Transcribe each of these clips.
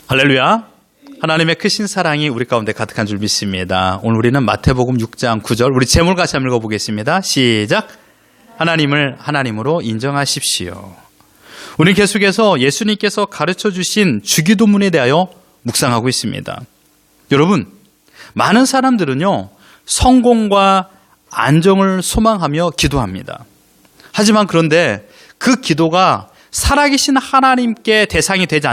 할렐루야. 하나님의 크신 사랑이 우리 가운데 가득한 줄 믿습니다. 오늘 우리는 마태복음 6장 9절 우리 제목 같이 한번 읽어보겠습니다. 시작. 하나님을 하나님으로 인정하십시오. 우리는 계속해서 예수님께서 가르쳐 주신 주기도문에 대하여 묵상하고 있습니다. 여러분, 많은 사람들은요, 성공과 안정을 소망하며 기도합니다. 하지만 그런데 그 기도가 살아계신 하나님께 대상이 되지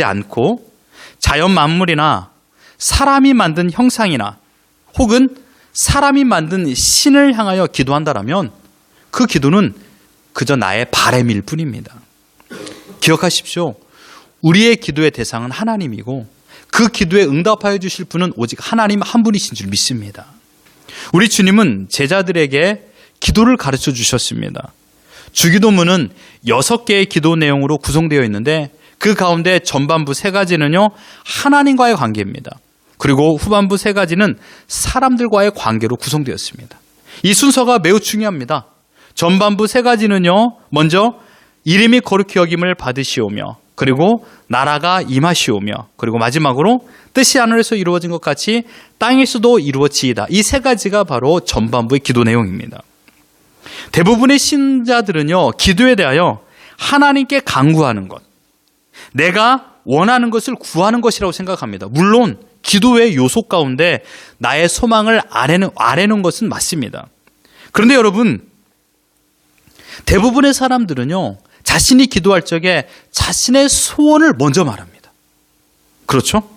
않고 자연 만물이나 사람이 만든 형상이나 혹은 사람이 만든 신을 향하여 기도한다라면 그 기도는 그저 나의 바램일 뿐입니다. 기억하십시오. 우리의 기도의 대상은 하나님이고 그 기도에 응답하여 주실 분은 오직 하나님 한 분이신 줄 믿습니다. 우리 주님은 제자들에게 기도를 가르쳐 주셨습니다. 주기도문은 6개의 기도 내용으로 구성되어 있는데 그 가운데 전반부 3가지는요, 하나님과의 관계입니다. 그리고 후반부 3가지는 사람들과의 관계로 구성되었습니다. 이 순서가 매우 중요합니다. 전반부 3가지는요, 먼저 이름이 거룩히 여김을 받으시오며, 그리고 나라가 임하시오며, 그리고 마지막으로 뜻이 하늘에서 이루어진 것 같이 땅에서도 이루어지이다. 이 3가지가 바로 전반부의 기도 내용입니다. 대부분의 신자들은요, 기도에 대하여 하나님께 간구하는 것, 내가 원하는 것을 구하는 것이라고 생각합니다. 물론 기도의 요소 가운데 나의 소망을 아뢰는 것은 맞습니다. 그런데 여러분, 대부분의 사람들은요, 자신이 기도할 적에 자신의 소원을 먼저 말합니다. 그렇죠?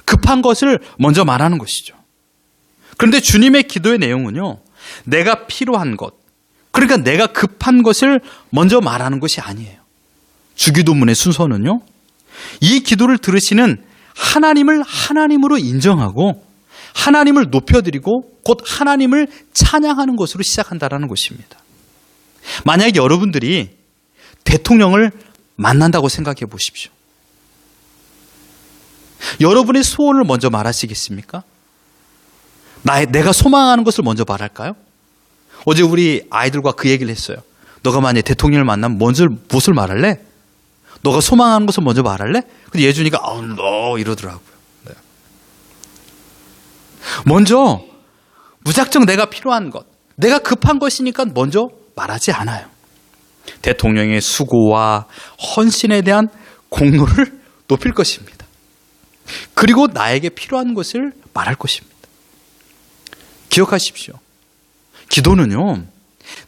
급한 것을 먼저 말하는 것이죠. 그런데 주님의 기도의 내용은요, 내가 필요한 것, 그러니까 내가 급한 것을 먼저 말하는 것이 아니에요. 주기도문의 순서는요, 이 기도를 들으시는 하나님을 하나님으로 인정하고 하나님을 높여드리고 곧 하나님을 찬양하는 것으로 시작한다는 것입니다. 만약에 여러분들이 대통령을 만난다고 생각해 보십시오. 여러분의 소원을 먼저 말하시겠습니까? 내가 소망하는 것을 먼저 말할까요? 어제 우리 아이들과 그 얘기를 했어요. 너가 만약에 대통령을 만나면 무엇을 말할래? 너가 소망하는 것을 먼저 말할래? 근데 예준이가 너 이러더라고요. 네. 먼저 무작정 내가 필요한 것, 내가 급한 것이니까 먼저 말하지 않아요. 대통령의 수고와 헌신에 대한 공로를 높일 것입니다. 그리고 나에게 필요한 것을 말할 것입니다. 기억하십시오. 기도는요,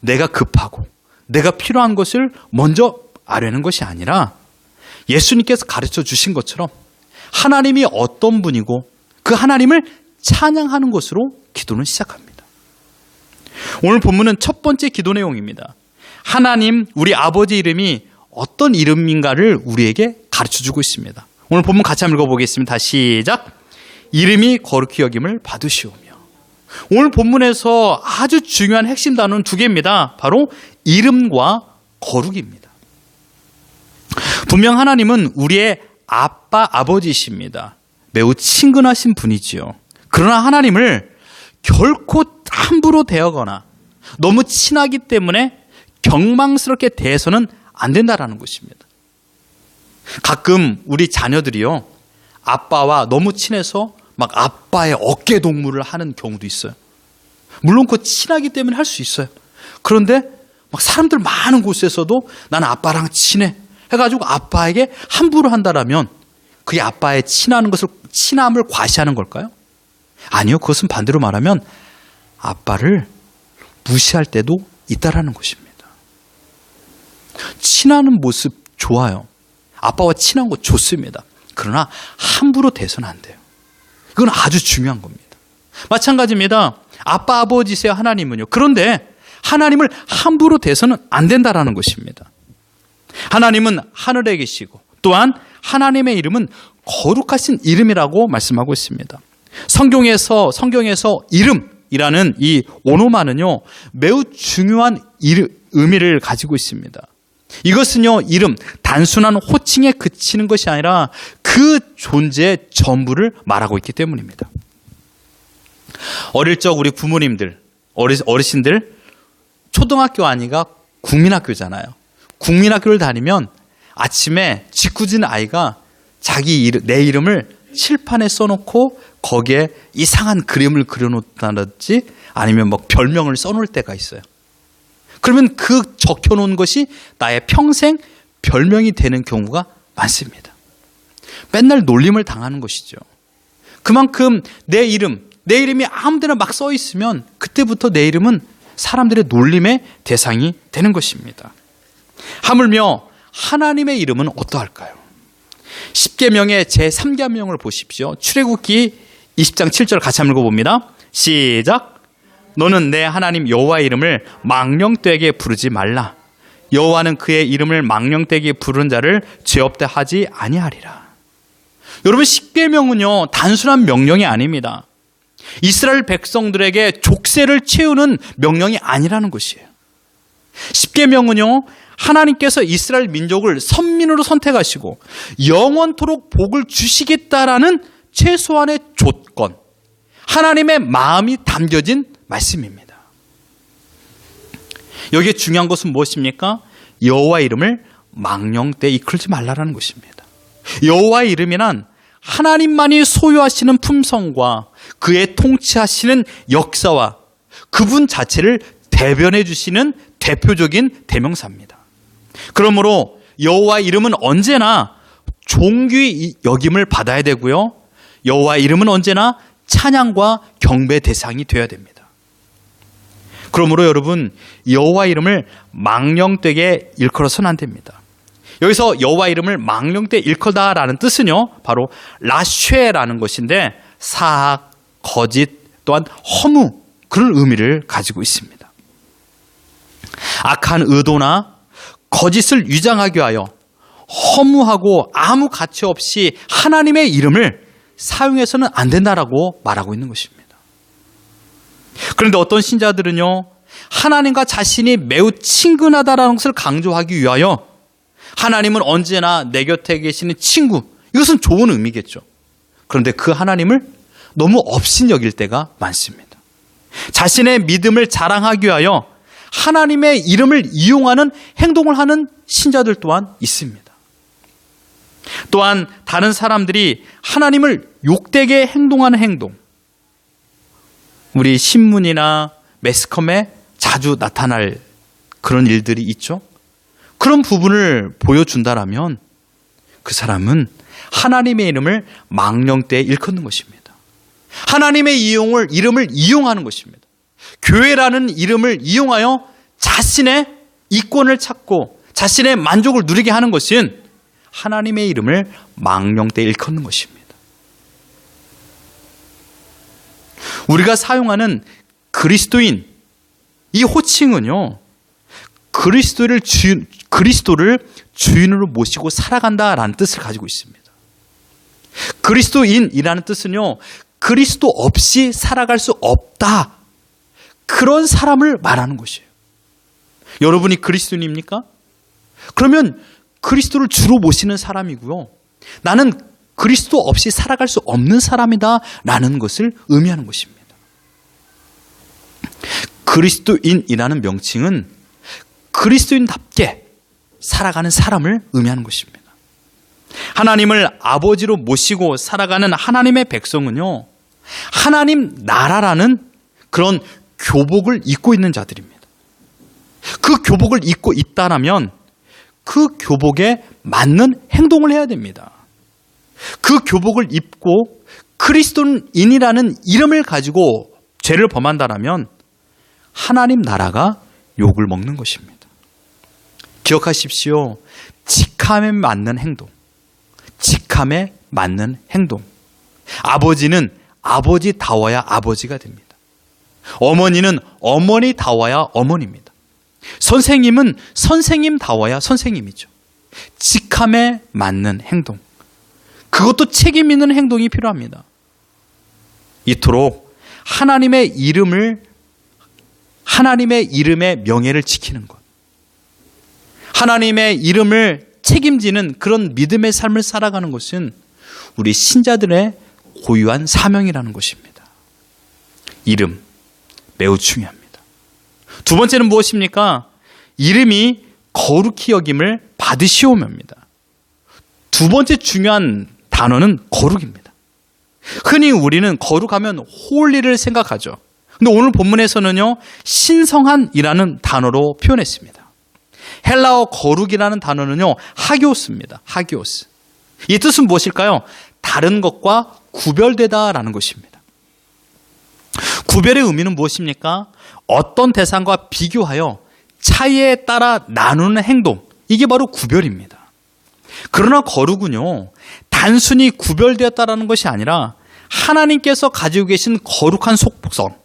내가 급하고 내가 필요한 것을 먼저 아뢰는 것이 아니라 예수님께서 가르쳐 주신 것처럼 하나님이 어떤 분이고 그 하나님을 찬양하는 것으로 기도는 시작합니다. 오늘 본문은 첫 번째 기도 내용입니다. 하나님, 우리 아버지 이름이 어떤 이름인가를 우리에게 가르쳐 주고 있습니다. 오늘 본문 같이 한번 읽어보겠습니다. 시작. 이름이 거룩히 여김을 받으시오며. 오늘 본문에서 아주 중요한 핵심 단어는 2개입니다. 바로 이름과 거룩입니다. 분명 하나님은 우리의 아버지이십니다. 매우 친근하신 분이지요. 그러나 하나님을 결코 함부로 대하거나 너무 친하기 때문에 경망스럽게 대해서는 안 된다라는 것입니다. 가끔 우리 자녀들이요, 아빠와 너무 친해서 막 아빠의 어깨 동무를 하는 경우도 있어요. 물론 그 친하기 때문에 할 수 있어요. 그런데 막 사람들 많은 곳에서도 나는 아빠랑 친해 해가지고 아빠에게 함부로 한다라면 그게 아빠의 친함을 과시하는 걸까요? 아니요. 그것은 반대로 말하면 아빠를 무시할 때도 있다라는 것입니다. 친하는 모습 좋아요. 아빠와 친한 거 좋습니다. 그러나 함부로 대서는 안 돼요. 이건 아주 중요한 겁니다. 마찬가지입니다. 아빠, 아버지세요, 하나님은요. 그런데 하나님을 함부로 대서는 안 된다라는 것입니다. 하나님은 하늘에 계시고 또한 하나님의 이름은 거룩하신 이름이라고 말씀하고 있습니다. 성경에서 이름이라는 이 오노마는요, 매우 중요한 의미를 가지고 있습니다. 이것은요, 이름, 단순한 호칭에 그치는 것이 아니라 그 존재의 전부를 말하고 있기 때문입니다. 어릴 적 우리 부모님들, 어르신들, 초등학교 아니가 국민학교잖아요. 국민학교를 다니면 아침에 짓궂은 아이가 내 이름을 칠판에 써놓고 거기에 이상한 그림을 그려놓다든지 아니면 뭐 별명을 써놓을 때가 있어요. 그러면 그 적혀놓은 것이 나의 평생 별명이 되는 경우가 많습니다. 맨날 놀림을 당하는 것이죠. 그만큼 내 이름이 아무데나 막 써 있으면 그때부터 내 이름은 사람들의 놀림의 대상이 되는 것입니다. 하물며 하나님의 이름은 어떠할까요? 십계명의 제3계명을 보십시오. 출애굽기 20장 7절 같이 한번 읽어봅니다. 시작. 너는 내 하나님 여호와의 이름을 망령되게 부르지 말라. 여호와는 그의 이름을 망령되게 부르는 자를 죄 없다 하지 아니하리라. 여러분, 십계명은요 단순한 명령이 아닙니다. 이스라엘 백성들에게 족쇄를 채우는 명령이 아니라는 것이에요. 십계명은요 하나님께서 이스라엘 민족을 선민으로 선택하시고 영원토록 복을 주시겠다라는 최소한의 조건, 하나님의 마음이 담겨진 말씀입니다. 여기에 중요한 것은 무엇입니까? 여호와의 이름을 망령되이 이끌지 말라라는 것입니다. 여호와의 이름이란 하나님만이 소유하시는 품성과 그의 통치하시는 역사와 그분 자체를 대변해 주시는 대표적인 대명사입니다. 그러므로 여호와의 이름은 언제나 존귀 여김을 받아야 되고요. 여호와의 이름은 언제나 찬양과 경배 대상이 되어야 됩니다. 그러므로 여러분, 여호와의 이름을 망령되게 일컬어서는 안 됩니다. 여기서 여호와의 이름을 망령되게 일컬다라는 뜻은요, 바로 라쉐라는 것인데 사악, 거짓, 또한 허무, 그런 의미를 가지고 있습니다. 악한 의도나 거짓을 위장하기 위하여 허무하고 아무 가치 없이 하나님의 이름을 사용해서는 안 된다라고 말하고 있는 것입니다. 그런데 어떤 신자들은요, 하나님과 자신이 매우 친근하다라는 것을 강조하기 위하여 하나님은 언제나 내 곁에 계시는 친구, 이것은 좋은 의미겠죠. 그런데 그 하나님을 너무 업신여길 때가 많습니다. 자신의 믿음을 자랑하기 위하여 하나님의 이름을 이용하는 행동을 하는 신자들 또한 있습니다. 또한 다른 사람들이 하나님을 욕되게 행동하는 행동, 우리 신문이나 매스컴에 자주 나타날 그런 일들이 있죠. 그런 부분을 보여준다라면 그 사람은 하나님의 이름을 망령되이 일컫는 것입니다. 하나님의 이름을 이용하는 것입니다. 교회라는 이름을 이용하여 자신의 이권을 찾고 자신의 만족을 누리게 하는 것은 하나님의 이름을 망령되이 일컫는 것입니다. 우리가 사용하는 그리스도인, 이 호칭은요, 그리스도를 주인으로 모시고 살아간다라는 뜻을 가지고 있습니다. 그리스도인이라는 뜻은요, 그리스도 없이 살아갈 수 없다, 그런 사람을 말하는 것이에요. 여러분이 그리스도인입니까? 그러면 그리스도를 주로 모시는 사람이고요, 나는 그리스도 없이 살아갈 수 없는 사람이다 라는 것을 의미하는 것입니다. 그리스도인이라는 명칭은 그리스도인답게 살아가는 사람을 의미하는 것입니다. 하나님을 아버지로 모시고 살아가는 하나님의 백성은요, 하나님 나라라는 그런 교복을 입고 있는 자들입니다. 그 교복을 입고 있다라면 그 교복에 맞는 행동을 해야 됩니다. 그 교복을 입고 그리스도인이라는 이름을 가지고 죄를 범한다라면 하나님 나라가 욕을 먹는 것입니다. 기억하십시오. 직함에 맞는 행동, 직함에 맞는 행동. 아버지는 아버지다워야 아버지가 됩니다. 어머니는 어머니다워야 어머니입니다. 선생님은 선생님다워야 선생님이죠. 직함에 맞는 행동, 그것도 책임 있는 행동이 필요합니다. 이토록 하나님의 이름의 명예를 지키는 것, 하나님의 이름을 책임지는 그런 믿음의 삶을 살아가는 것은 우리 신자들의 고유한 사명이라는 것입니다. 이름 매우 중요합니다. 두 번째는 무엇입니까? 이름이 거룩히 여김을 받으시오며입니다. 두 번째 중요한 단어는 거룩입니다. 흔히 우리는 거룩하면 홀리를 생각하죠. 근데 오늘 본문에서는요, 신성한이라는 단어로 표현했습니다. 헬라어 거룩이라는 단어는요, 하기오스입니다. 하기오스. 이 뜻은 무엇일까요? 다른 것과 구별되다라는 것입니다. 구별의 의미는 무엇입니까? 어떤 대상과 비교하여 차이에 따라 나누는 행동, 이게 바로 구별입니다. 그러나 거룩은요, 단순히 구별되었다라는 것이 아니라 하나님께서 가지고 계신 거룩한 속성,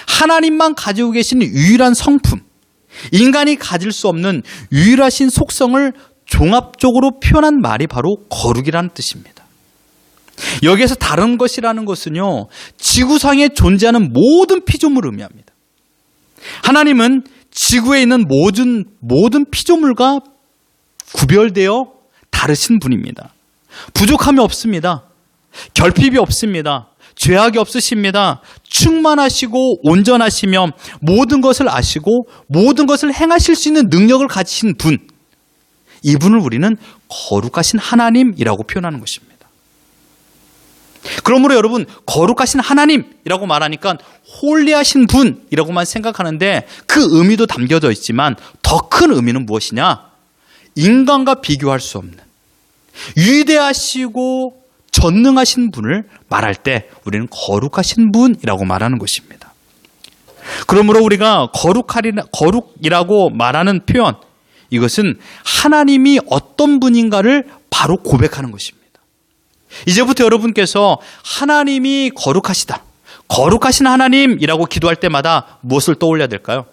하나님만 가지고 계신 유일한 성품, 인간이 가질 수 없는 유일하신 속성을 종합적으로 표현한 말이 바로 거룩이라는 뜻입니다. 여기에서 다른 것이라는 것은요, 지구상에 존재하는 모든 피조물을 의미합니다. 하나님은 지구에 있는 모든 피조물과 구별되어 다르신 분입니다. 부족함이 없습니다. 결핍이 없습니다. 죄악이 없으십니다. 충만하시고 온전하시며 모든 것을 아시고 모든 것을 행하실 수 있는 능력을 가지신 분, 이분을 우리는 거룩하신 하나님이라고 표현하는 것입니다. 그러므로 여러분, 거룩하신 하나님이라고 말하니까 홀리하신 분이라고만 생각하는데 그 의미도 담겨져 있지만 더 큰 의미는 무엇이냐? 인간과 비교할 수 없는 위대하시고 전능하신 분을 말할 때 우리는 거룩하신 분이라고 말하는 것입니다. 그러므로 우리가 거룩이라고 말하는 표현, 이것은 하나님이 어떤 분인가를 바로 고백하는 것입니다. 이제부터 여러분께서 하나님이 거룩하시다, 거룩하신 하나님이라고 기도할 때마다 무엇을 떠올려야 될까요?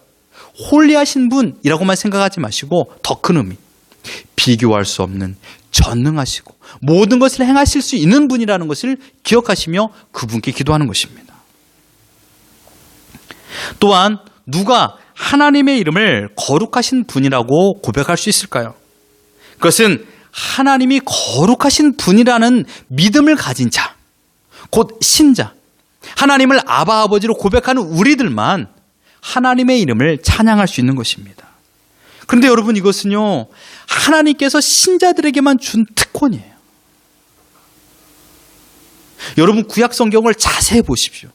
홀리하신 분이라고만 생각하지 마시고 더 큰 의미, 비교할 수 없는 전능하시고 모든 것을 행하실 수 있는 분이라는 것을 기억하시며 그분께 기도하는 것입니다. 또한 누가 하나님의 이름을 거룩하신 분이라고 고백할 수 있을까요? 그것은 하나님이 거룩하신 분이라는 믿음을 가진 자, 곧 신자, 하나님을 아바 아버지로 고백하는 우리들만 하나님의 이름을 찬양할 수 있는 것입니다. 그런데 여러분, 이것은요, 하나님께서 신자들에게만 준 특권이에요. 여러분, 구약 성경을 자세히 보십시오.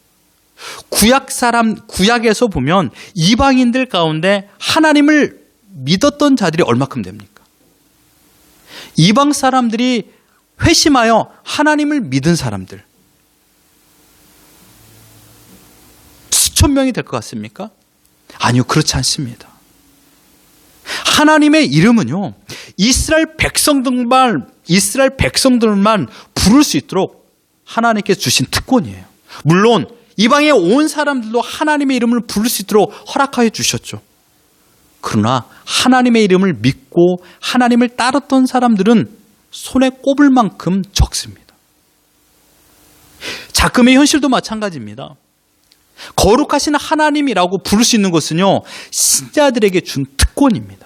구약에서 보면 이방인들 가운데 하나님을 믿었던 자들이 얼마큼 됩니까? 이방 사람들이 회심하여 하나님을 믿은 사람들 수천 명이 될 것 같습니까? 아니요, 그렇지 않습니다. 하나님의 이름은요, 이스라엘 백성들만 부를 수 있도록 하나님께서 주신 특권이에요. 물론 이방의 온 사람들도 하나님의 이름을 부를 수 있도록 허락하여 주셨죠. 그러나 하나님의 이름을 믿고 하나님을 따랐던 사람들은 손에 꼽을 만큼 적습니다. 자금의 현실도 마찬가지입니다. 거룩하신 하나님이라고 부를 수 있는 것은요, 신자들에게 준 특권입니다.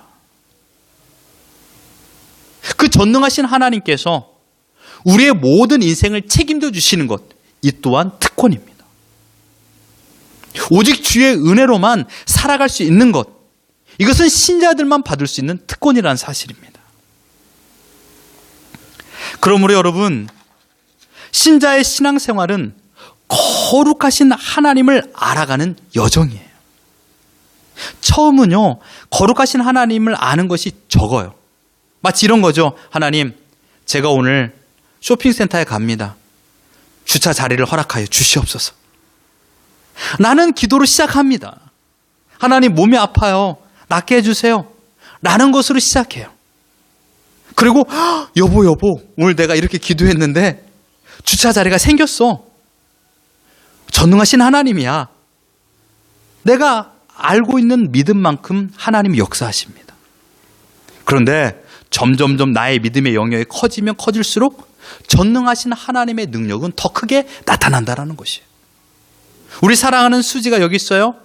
그 전능하신 하나님께서 우리의 모든 인생을 책임져 주시는 것, 이 또한 특권입니다. 오직 주의 은혜로만 살아갈 수 있는 것, 이것은 신자들만 받을 수 있는 특권이라는 사실입니다. 그러므로 여러분, 신자의 신앙생활은 거룩하신 하나님을 알아가는 여정이에요. 처음은요, 거룩하신 하나님을 아는 것이 적어요. 마치 이런 거죠. 하나님, 제가 오늘 쇼핑센터에 갑니다. 주차 자리를 허락하여 주시옵소서. 나는 기도로 시작합니다. 하나님, 몸이 아파요. 낫게 해주세요. 라는 것으로 시작해요. 그리고 여보, 오늘 내가 이렇게 기도했는데 주차 자리가 생겼어. 전능하신 하나님이야. 내가 알고 있는 믿음만큼 하나님이 역사하십니다. 그런데 점점점 나의 믿음의 영역이 커지면 커질수록 전능하신 하나님의 능력은 더 크게 나타난다는 것이에요. 우리 사랑하는 수지가 여기 있어요.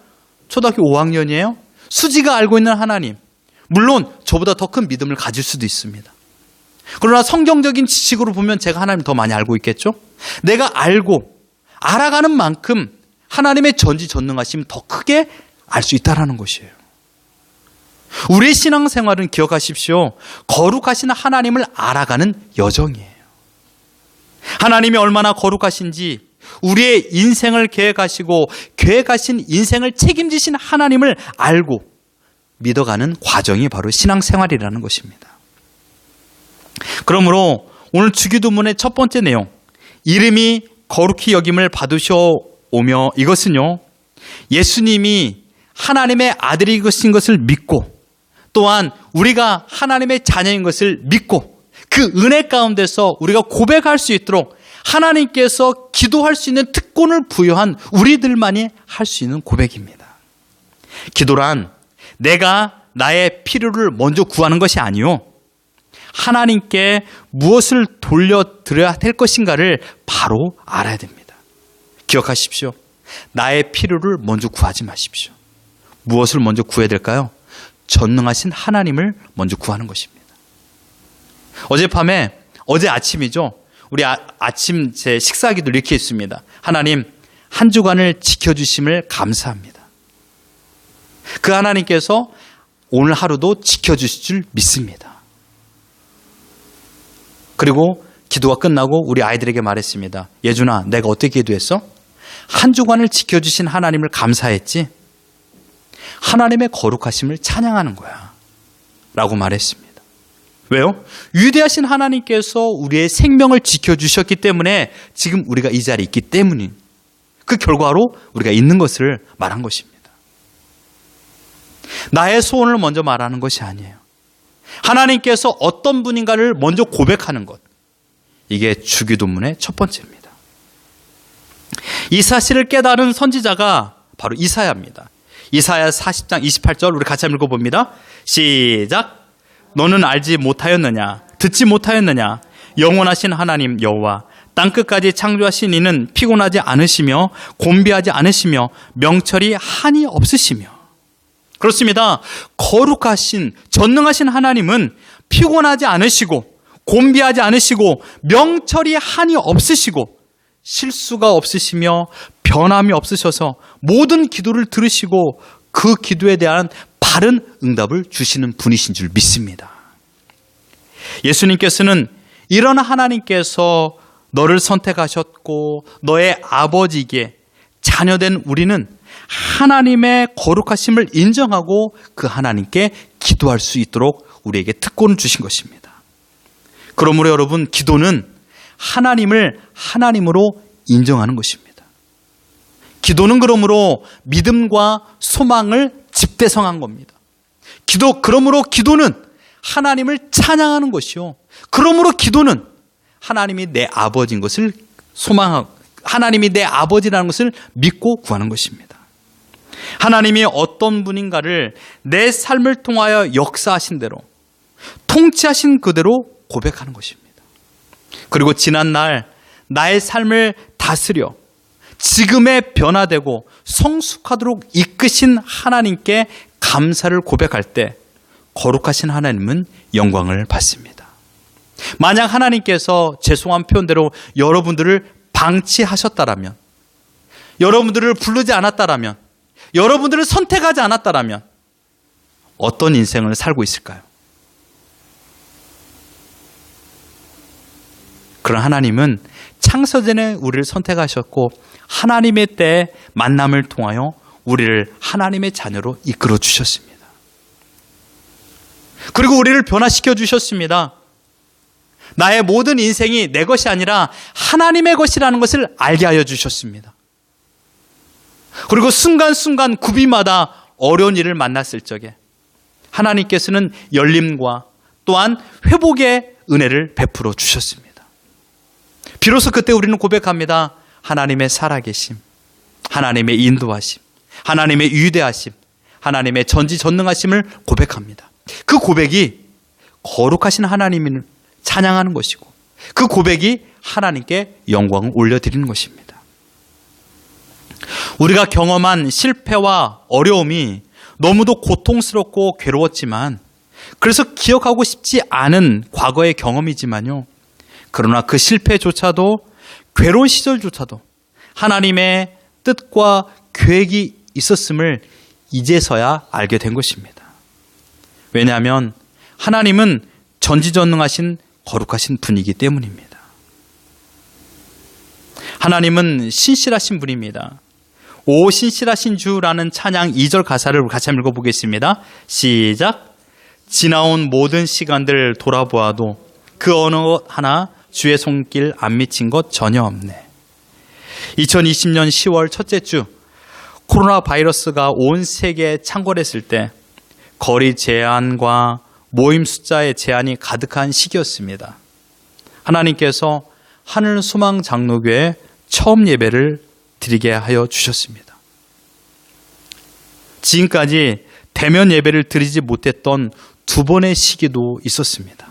초등학교 5학년이에요. 수지가 알고 있는 하나님, 물론 저보다 더 큰 믿음을 가질 수도 있습니다. 그러나 성경적인 지식으로 보면 제가 하나님을 더 많이 알고 있겠죠. 내가 알아가는 만큼 하나님의 전지전능하심을 더 크게 알 수 있다는 것이에요. 우리의 신앙생활은 기억하십시오. 거룩하신 하나님을 알아가는 여정이에요. 하나님이 얼마나 거룩하신지 우리의 인생을 계획하시고 계획하신 인생을 책임지신 하나님을 알고 믿어가는 과정이 바로 신앙생활이라는 것입니다. 그러므로 오늘 주기도문의 첫 번째 내용, 이름이 거룩히 여김을 받으셔오며, 이것은요, 예수님이 하나님의 아들이신 것을 믿고 또한 우리가 하나님의 자녀인 것을 믿고 그 은혜 가운데서 우리가 고백할 수 있도록 하나님께서 기도할 수 있는 특권을 부여한 우리들만이 할 수 있는 고백입니다. 기도란 내가 나의 필요를 먼저 구하는 것이 아니요, 하나님께 무엇을 돌려드려야 될 것인가를 바로 알아야 됩니다. 기억하십시오. 나의 필요를 먼저 구하지 마십시오. 무엇을 먼저 구해야 될까요? 전능하신 하나님을 먼저 구하는 것입니다. 어제 아침이죠. 우리 아침 제 식사기도 이렇게 있습니다. 하나님, 한 주간을 지켜주심을 감사합니다. 그 하나님께서 오늘 하루도 지켜주실 줄 믿습니다. 그리고 기도가 끝나고 우리 아이들에게 말했습니다. 예준아, 내가 어떻게 기도했어? 한 주간을 지켜주신 하나님을 감사했지? 하나님의 거룩하심을 찬양하는 거야 라고 말했습니다. 왜요? 위대하신 하나님께서 우리의 생명을 지켜주셨기 때문에 지금 우리가 이 자리에 있기 때문인, 그 결과로 우리가 있는 것을 말한 것입니다. 나의 소원을 먼저 말하는 것이 아니에요. 하나님께서 어떤 분인가를 먼저 고백하는 것, 이게 주기도문의 첫 번째입니다. 이 사실을 깨달은 선지자가 바로 이사야입니다. 이사야 40장 28절 우리 같이 한번 읽어봅니다. 시작. 너는 알지 못하였느냐? 듣지 못하였느냐? 영원하신 하나님 여호와 땅끝까지 창조하신 이는 피곤하지 않으시며 곤비하지 않으시며 명철이 한이 없으시며. 그렇습니다. 거룩하신 전능하신 하나님은 피곤하지 않으시고 곤비하지 않으시고 명철이 한이 없으시고 실수가 없으시며 변함이 없으셔서 모든 기도를 들으시고 그 기도에 대한 바른 응답을 주시는 분이신 줄 믿습니다. 예수님께서는 이런 하나님께서 너를 선택하셨고 너의 아버지에게 자녀된 우리는 하나님의 거룩하심을 인정하고 그 하나님께 기도할 수 있도록 우리에게 특권을 주신 것입니다. 그러므로 여러분, 기도는 하나님을 하나님으로 인정하는 것입니다. 기도는 그러므로 믿음과 소망을 집대성한 겁니다. 그러므로 기도는 하나님을 찬양하는 것이요. 그러므로 기도는 하나님이 내 아버지인 것을 소망하고 하나님이 내 아버지라는 것을 믿고 구하는 것입니다. 하나님이 어떤 분인가를 내 삶을 통하여 역사하신 대로 통치하신 그대로 고백하는 것입니다. 그리고 지난날 나의 삶을 다스려 지금에 변화되고 성숙하도록 이끄신 하나님께 감사를 고백할 때 거룩하신 하나님은 영광을 받습니다. 만약 하나님께서 죄송한 표현대로 여러분들을 방치하셨다라면, 여러분들을 부르지 않았다라면, 여러분들을 선택하지 않았다라면 어떤 인생을 살고 있을까요? 그런 하나님은 창세전에 우리를 선택하셨고 하나님의 때에 만남을 통하여 우리를 하나님의 자녀로 이끌어 주셨습니다. 그리고 우리를 변화시켜 주셨습니다. 나의 모든 인생이 내 것이 아니라 하나님의 것이라는 것을 알게 하여 주셨습니다. 그리고 순간순간 구비마다 어려운 일을 만났을 적에 하나님께서는 열림과 또한 회복의 은혜를 베풀어 주셨습니다. 비로소 그때 우리는 고백합니다. 하나님의 살아계심, 하나님의 인도하심, 하나님의 위대하심, 하나님의 전지전능하심을 고백합니다. 그 고백이 거룩하신 하나님을 찬양하는 것이고 그 고백이 하나님께 영광을 올려드리는 것입니다. 우리가 경험한 실패와 어려움이 너무도 고통스럽고 괴로웠지만, 그래서 기억하고 싶지 않은 과거의 경험이지만요, 그러나 그 실패조차도, 괴로운 시절조차도 하나님의 뜻과 계획이 있었음을 이제서야 알게 된 것입니다. 왜냐하면 하나님은 전지전능하신 거룩하신 분이기 때문입니다. 하나님은 신실하신 분입니다. 오 신실하신 주라는 찬양 2절 가사를 같이 한번 읽어보겠습니다. 시작. 지나온 모든 시간들 돌아보아도 그 어느 하나 주의 손길 안 미친 것 전혀 없네. 2020년 10월 첫째 주 코로나 바이러스가 온 세계에 창궐했을 때 거리 제한과 모임 숫자의 제한이 가득한 시기였습니다. 하나님께서 하늘 소망 장로교회 처음 예배를 드리게 하여 주셨습니다. 지금까지 대면 예배를 드리지 못했던 두 번의 시기도 있었습니다.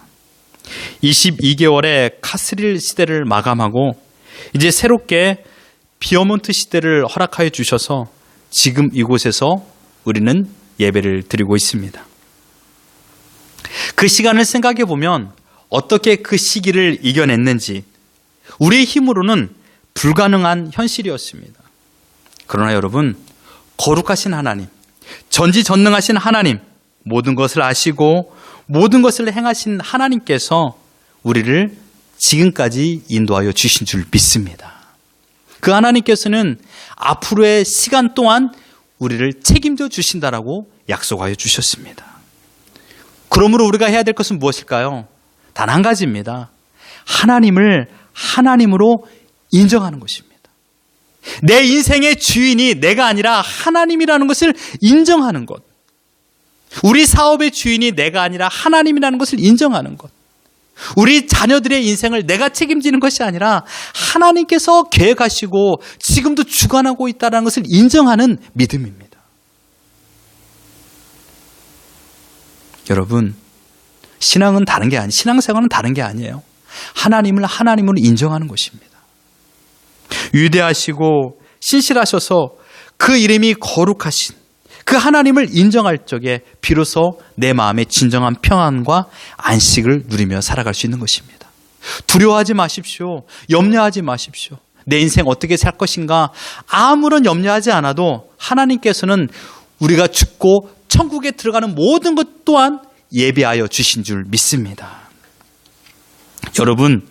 22개월의 카스릴 시대를 마감하고 이제 새롭게 비어몬트 시대를 허락하여 주셔서 지금 이곳에서 우리는 예배를 드리고 있습니다. 그 시간을 생각해 보면 어떻게 그 시기를 이겨냈는지 우리의 힘으로는 불가능한 현실이었습니다. 그러나 여러분, 거룩하신 하나님, 전지전능하신 하나님, 모든 것을 아시고 모든 것을 행하신 하나님께서 우리를 지금까지 인도하여 주신 줄 믿습니다. 그 하나님께서는 앞으로의 시간 동안 우리를 책임져 주신다라고 약속하여 주셨습니다. 그러므로 우리가 해야 될 것은 무엇일까요? 단 한 가지입니다. 하나님을 하나님으로 인정하는 것입니다. 내 인생의 주인이 내가 아니라 하나님이라는 것을 인정하는 것. 우리 사업의 주인이 내가 아니라 하나님이라는 것을 인정하는 것. 우리 자녀들의 인생을 내가 책임지는 것이 아니라 하나님께서 계획하시고 지금도 주관하고 있다는 것을 인정하는 믿음입니다. 여러분, 신앙생활은 다른 게 아니에요. 하나님을 하나님으로 인정하는 것입니다. 위대하시고 신실하셔서 그 이름이 거룩하신 그 하나님을 인정할 적에 비로소 내 마음의 진정한 평안과 안식을 누리며 살아갈 수 있는 것입니다. 두려워하지 마십시오. 염려하지 마십시오. 내 인생 어떻게 살 것인가 아무런 염려하지 않아도 하나님께서는 우리가 죽고 천국에 들어가는 모든 것 또한 예비하여 주신 줄 믿습니다. 여러분,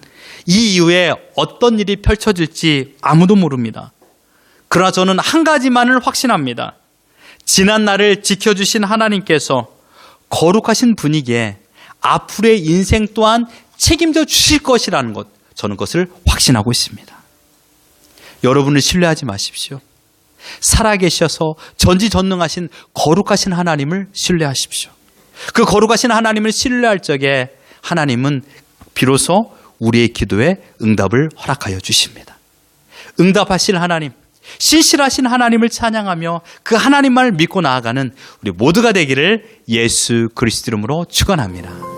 이 이후에 어떤 일이 펼쳐질지 아무도 모릅니다. 그러나 저는 한 가지만을 확신합니다. 지난 날을 지켜주신 하나님께서 거룩하신 분이기에 앞으로의 인생 또한 책임져 주실 것이라는 것, 저는 그것을 확신하고 있습니다. 여러분을 신뢰하지 마십시오. 살아계셔서 전지전능하신 거룩하신 하나님을 신뢰하십시오. 그 거룩하신 하나님을 신뢰할 적에 하나님은 비로소 우리의 기도에 응답을 허락하여 주십니다. 응답하실 하나님, 신실하신 하나님을 찬양하며 그 하나님만을 믿고 나아가는 우리 모두가 되기를 예수 그리스도 이름으로 축원합니다.